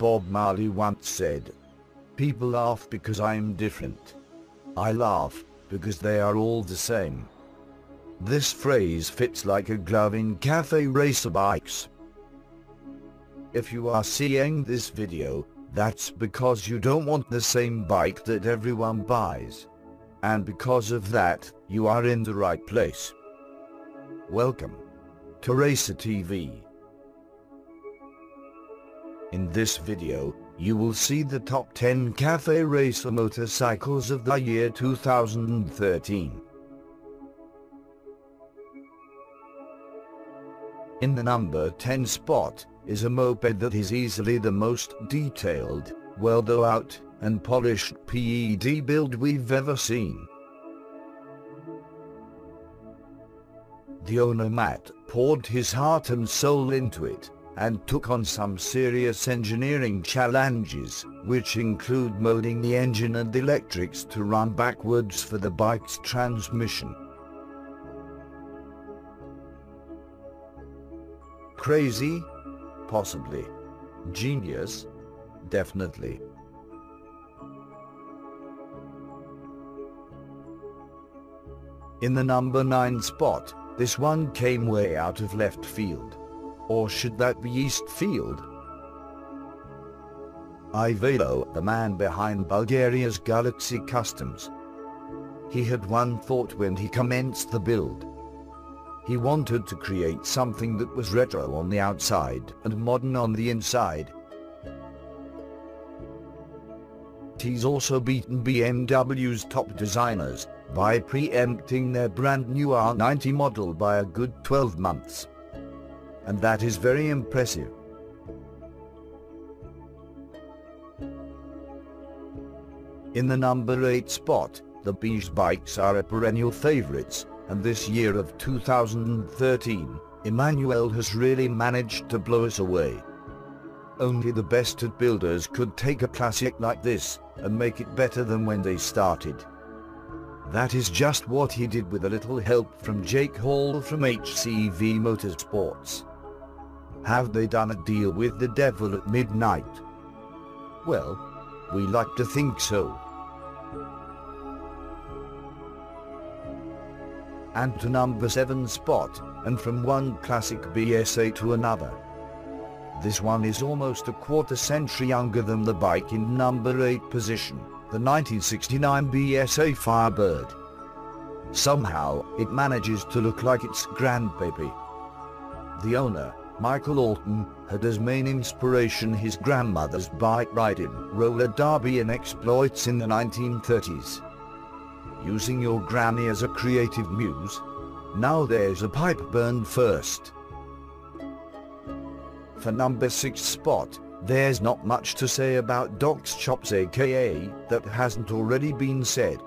Bob Marley once said, "People laugh because I'm different. I laugh because they are all the same." This phrase fits like a glove in cafe racer bikes. If you are seeing this video, that's because you don't want the same bike that everyone buys. And because of that, you are in the right place. Welcome to Racer TV. In this video, you will see the top 10 cafe racer motorcycles of the year 2013. In the number 10 spot is a moped that is easily the most detailed, well thought out, and polished PED build we've ever seen. The owner Matt poured his heart and soul into it, and took on some serious engineering challenges, which include molding the engine and electrics to run backwards for the bike's transmission. Crazy? Possibly. Genius? Definitely. In the number 9 spot, this one came way out of left field. Or should that be East Field? Ivalo, the man behind Bulgaria's Galaxy Customs. He had one thought when he commenced the build. He wanted to create something that was retro on the outside and modern on the inside. He's also beaten BMW's top designers by preempting their brand new R90 model by a good 12 months. And that is very impressive. In the number 8 spot, the beige bikes are a perennial favorites, and this year of 2013, Emenuelle has really managed to blow us away. Only the best at builders could take a classic like this, and make it better than when they started. That is just what he did with a little help from Jake Hall from HCV Motorsports. Have they done a deal with the devil at midnight? Well, we like to think so. And to number 7 spot, and from one classic BSA to another. This one is almost a quarter century younger than the bike in number 8 position, the 1969 BSA Firebird. Somehow, it manages to look like its grandbaby. The owner, Michael Alton, had as main inspiration his grandmother's bike riding, roller derby and exploits in the 1930s. Using your granny as a creative muse? Now there's a pipe burn first. For number 6 spot, there's not much to say about Doc's Chops aka that hasn't already been said.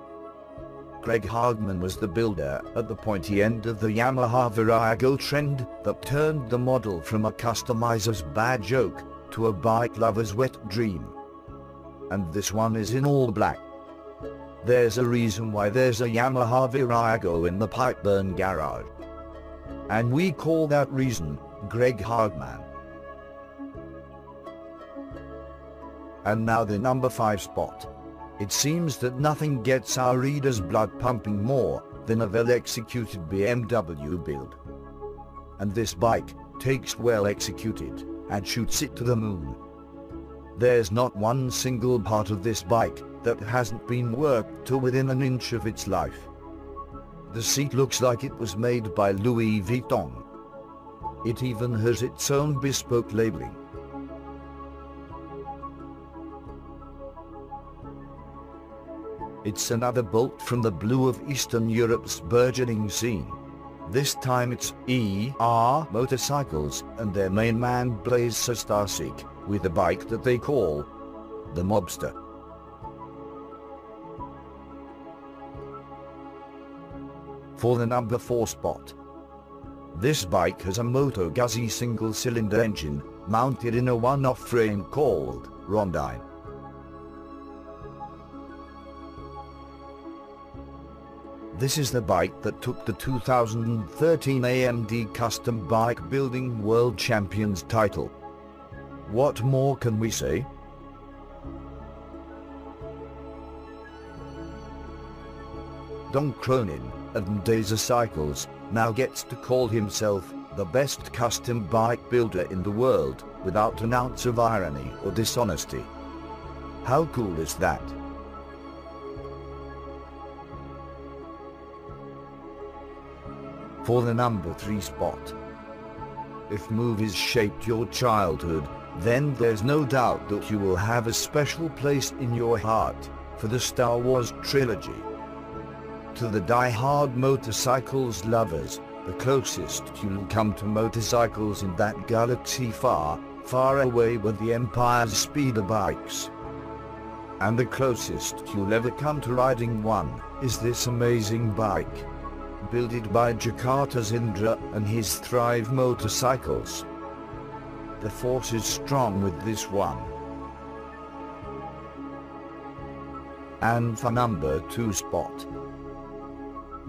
Greg Hagman was the builder at the pointy end of the Yamaha Variego trend that turned the model from a customizer's bad joke to a bike lover's wet dream. And this one is in all black. There's a reason why there's a Yamaha Variego in the Pipeburn garage. And we call that reason Greg Hagman. And now the number 5 spot. It seems that nothing gets our readers' blood pumping more than a well-executed BMW build. And this bike takes well executed and shoots it to the moon. There's not one single part of this bike that hasn't been worked to within an inch of its life. The seat looks like it was made by Louis Vuitton. It even has its own bespoke labeling. It's another bolt from the blue of Eastern Europe's burgeoning scene. This time it's ER Motorcycles and their main man Blaise Stasik, with a bike that they call the Mobster. For the number 4 spot. This bike has a Moto Guzzi single-cylinder engine, mounted in a one-off frame called Rondine. This is the bike that took the 2013 AMD Custom Bike Building World Champions title. What more can we say? Don Cronin of Mağaza Cycles now gets to call himself the best custom bike builder in the world, without an ounce of irony or dishonesty. How cool is that? For the number 3 spot. If movies shaped your childhood, then there's no doubt that you will have a special place in your heart for the Star Wars trilogy. To the die-hard motorcycles lovers, the closest you'll come to motorcycles in that galaxy far, far away were the Empire's speeder bikes. And the closest you'll ever come to riding one is this amazing bike, builded by Jakarta's Indra and his Thrive motorcycles. The force is strong with this one. And for number 2 spot.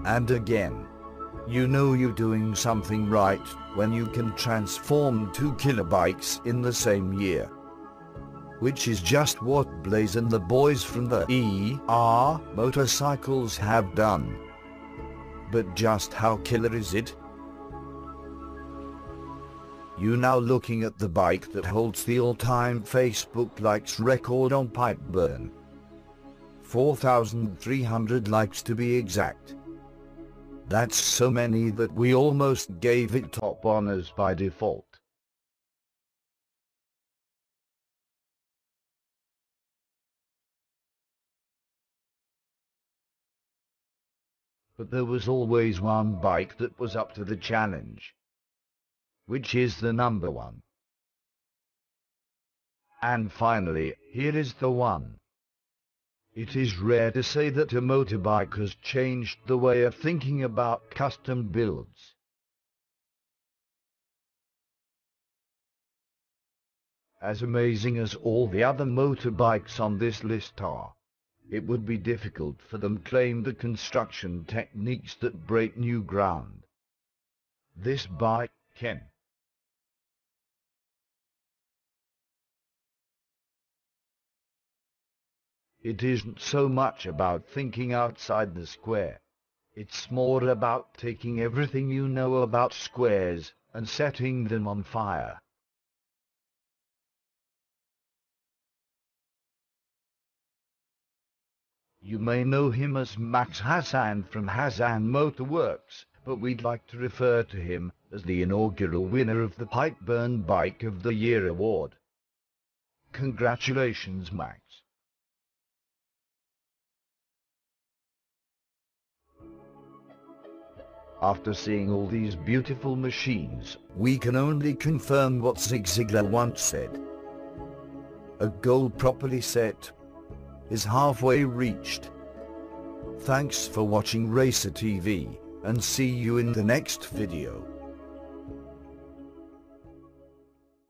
And again, you know you're doing something right when you can transform 2 killer bikes in the same year. Which is just what Blaze and the boys from the ER Motorcycles have done. But just how killer is it? You now looking at the bike that holds the all-time Facebook likes record on pipe burn. 4,300 likes to be exact. That's so many that we almost gave it top honors by default. But there was always one bike that was up to the challenge. Which is the number 1. And finally, here is the one. It is rare to say that a motorbike has changed the way of thinking about custom builds. As amazing as all the other motorbikes on this list are, it would be difficult for them to claim the construction techniques that break new ground. This bike can. It isn't so much about thinking outside the square. It's more about taking everything you know about squares and setting them on fire. You may know him as Max Hassan from Hassan Motorworks, but we'd like to refer to him as the inaugural winner of the Pipeburn Bike of the Year award. Congratulations, Max. After seeing all these beautiful machines, we can only confirm what Zig Ziglar once said. A goal properly set is halfway reached. Thanks for watching Racer TV, and see you in the next video.